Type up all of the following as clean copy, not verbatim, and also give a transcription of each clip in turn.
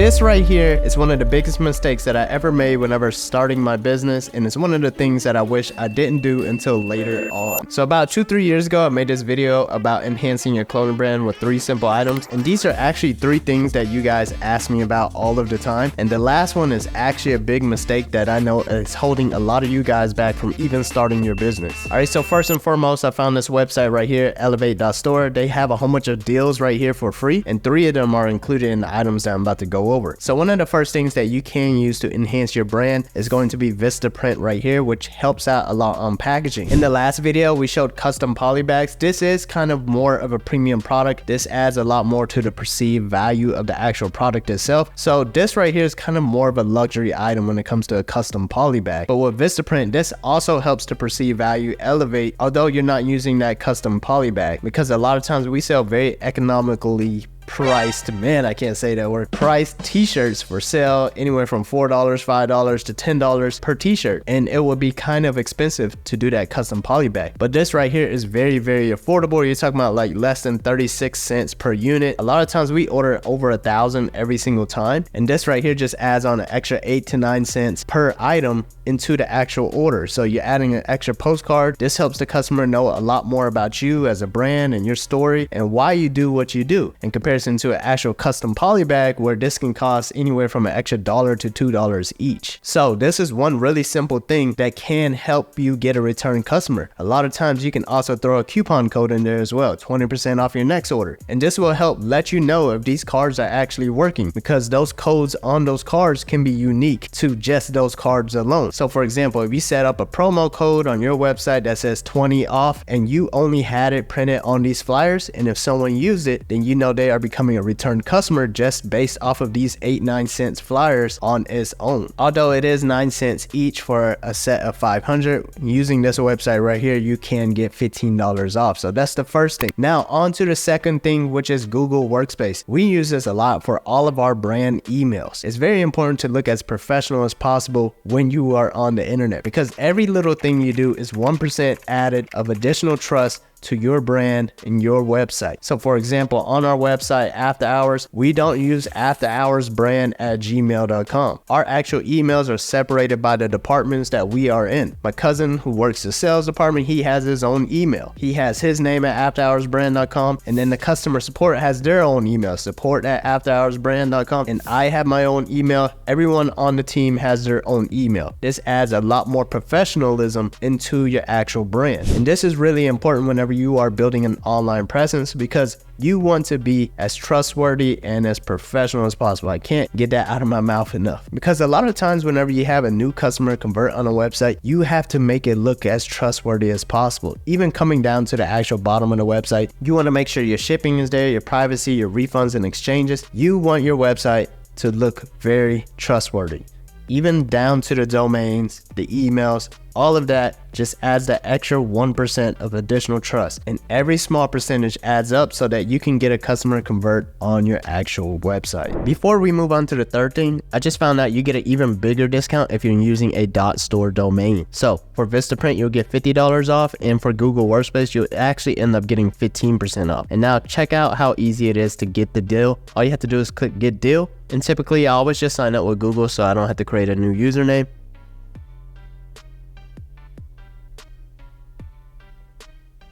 this right here is one of the biggest mistakes that I ever made whenever starting my business, and it's one of the things that I wish I didn't do until later on. So about 2-3 years ago, I made this video about enhancing your clothing brand with 3 simple items, and these are actually 3 things that you guys ask me about all of the time, and the last one is actually a big mistake that I know is holding a lot of you guys back from even starting your business. Alright, so first and foremost, I found this website right here, elevate.store. They have a whole bunch of deals right here for free, and 3 of them are included in the items that I'm about to go over. So one of the first things that you can use to enhance your brand is going to be Vistaprint right here, which helps out a lot on packaging. In the last video, we showed custom poly bags. This is kind of more of a premium product. This adds a lot more to the perceived value of the actual product itself. So this right here is kind of more of a luxury item when it comes to a custom poly bag. But with Vistaprint, this also helps to perceive value elevate, although you're not using that custom poly bag, because a lot of times we sell very economically priced, man, I can't say that word, priced t-shirts for sale anywhere from $4, $5 to $10 per t-shirt, and it would be kind of expensive to do that custom poly bag. But this right here is very, very affordable. You're talking about like less than 36 cents per unit. A lot of times we order over 1,000 every single time, and this right here just adds on an extra 8 to 9 cents per item into the actual order. So you're adding an extra postcard. This helps the customer know a lot more about you as a brand and your story and why you do what you do, in comparison to an actual custom poly bag where this can cost anywhere from an extra $1 to $2 each. So this is one really simple thing that can help you get a return customer. A lot of times you can also throw a coupon code in there as well, 20% off your next order, and this will help let you know if these cards are actually working, because those codes on those cards can be unique to just those cards alone. So for example, if you set up a promo code on your website that says 20 off and you only had it printed on these flyers, and if someone used it, then you know they are becoming a return customer just based off of these 8-9 cents flyers on its own. Although it is 9 cents each for a set of 500, using this website right here, you can get $15 off. So that's the first thing. Now on to the second thing, which is Google Workspace. We use this a lot for all of our brand emails. It's very important to look as professional as possible when you are on the internet, because every little thing you do is 1% added of additional trust to your brand and your website. So for example, on our website after hours, we don't use afterhoursbrand@gmail.com. Our actual emails are separated by the departments that we are in. My cousin who works the sales department, he has his own email. He has his name at afterhoursbrand.com, and then the customer support has their own email, support@afterhoursbrand.com, and I have my own email. Everyone on the team has their own email. This adds a lot more professionalism into your actual brand, and this is really important whenever you are building an online presence, because you want to be as trustworthy and as professional as possible. I can't get that out of my mouth enough, because a lot of times whenever you have a new customer convert on a website, you have to make it look as trustworthy as possible. Even coming down to the actual bottom of the website, you want to make sure your shipping is there, your privacy, your refunds and exchanges. You want your website to look very trustworthy. Even down to the domains, the emails, all of that just adds that extra 1% of additional trust, and every small percentage adds up so that you can get a customer convert on your actual website. Before we move on to the third thing, I just found out you get an even bigger discount if you're using a .store domain. So for Vistaprint, you'll get $50 off, and for Google Workspace, you'll actually end up getting 15% off. And now check out how easy it is to get the deal. All you have to do is click get deal, and typically I always just sign up with Google so I don't have to create a new username.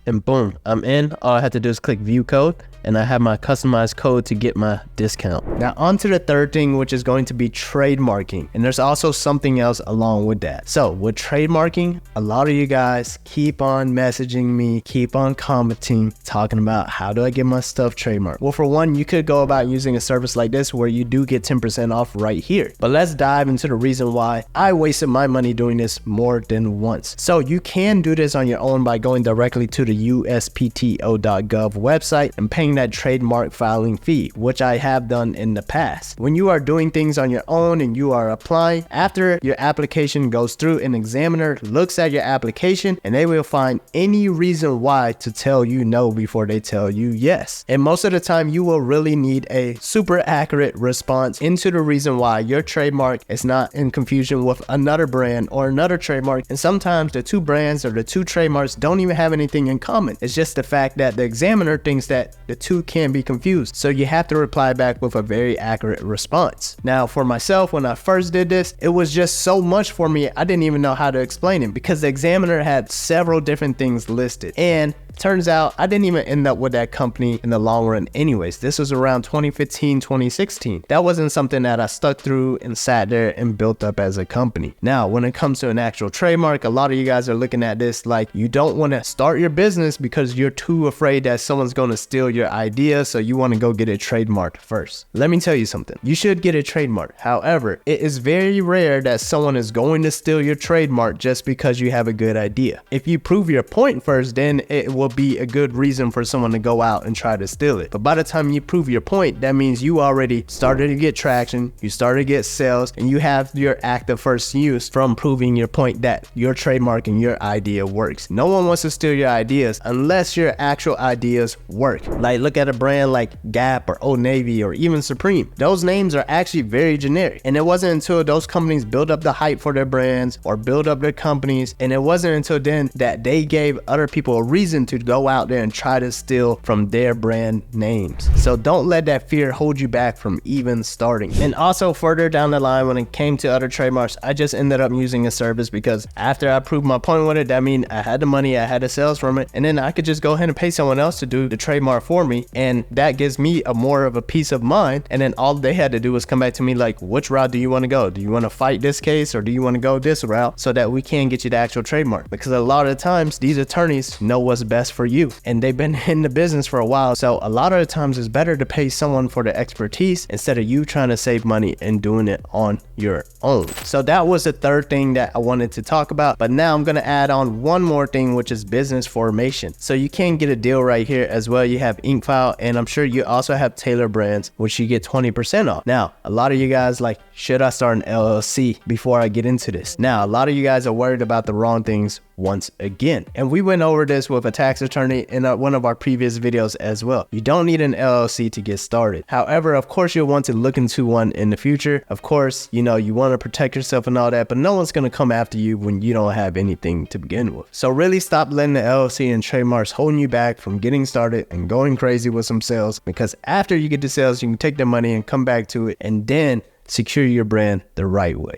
And boom, I'm in. All I have to do is click view code, and I have my customized code to get my discount. Now on to the third thing, which is going to be trademarking, and there's also something else along with that. So with trademarking, a lot of you guys keep on messaging me, keep on commenting, talking about how do I get my stuff trademarked. Well, for one, you could go about using a service like this where you do get 10% off right here. But let's dive into the reason why I wasted my money doing this more than once. So you can do this on your own by going directly to the uspto.gov website and paying that trademark filing fee, which I have done in the past. When you are doing things on your own and you are applying, after your application goes through, an examiner looks at your application and they will find any reason why to tell you no before they tell you yes. And most of the time you will really need a super accurate response into the reason why your trademark is not in confusion with another brand or another trademark. And sometimes the two brands or the two trademarks don't even have anything in common. It's just the fact that the examiner thinks that the two can be confused. So you have to reply back with a very accurate response. Now for myself, when I first did this, it was just so much for me, I didn't even know how to explain it because the examiner had several different things listed. And turns out I didn't even end up with that company in the long run anyways. This was around 2015, 2016. That wasn't something that I stuck through and sat there and built up as a company. Now, when it comes to an actual trademark, a lot of you guys are looking at this like you don't want to start your business because you're too afraid that someone's going to steal your idea, so you want to go get it trademarked first. Let me tell you something. You should get it trademarked. However, it is very rare that someone is going to steal your trademark just because you have a good idea. If you prove your point first, then it will be a good reason for someone to go out and try to steal it. But by the time you prove your point, that means you already started to get traction, you started to get sales, and you have your active first use from proving your point that your trademark and your idea works. No one wants to steal your ideas unless your actual ideas work. Like look at a brand like Gap or Old Navy or even Supreme. Those names are actually very generic, and it wasn't until those companies build up the hype for their brands or build up their companies, and it wasn't until then that they gave other people a reason to go out there and try to steal from their brand names. So don't let that fear hold you back from even starting. And also further down the line, when it came to other trademarks, I just ended up using a service because after I proved my point with it, that means I had the money, I had the sales from it, and then I could just go ahead and pay someone else to do the trademark for me, and that gives me a more of a peace of mind. And then all they had to do was come back to me like, which route do you want to go? Do you want to fight this case or do you want to go this route, so that we can get you the actual trademark? Because a lot of the times these attorneys know what's best for you, and they've been in the business for a while. So a lot of the times it's better to pay someone for the expertise instead of you trying to save money and doing it on your own. So that was the third thing that I wanted to talk about. But now I'm going to add on one more thing, which is business formation. So you can get a deal right here as well. You have Inkfile, and I'm sure you also have Taylor Brands, which you get 20% off. Now, a lot of you guys like, should I start an LLC before I get into this? Now, a lot of you guys are worried about the wrong things once again. And we went over this with a tax attorney in one of our previous videos as well. You don't need an LLC to get started. However, of course, you'll want to look into one in the future. Of course, you know, you want to protect yourself and all that, but no one's going to come after you when you don't have anything to begin with. So really stop letting the LLC and trademarks holding you back from getting started and going crazy with some sales, because after you get the sales, you can take the money and come back to it and then secure your brand the right way.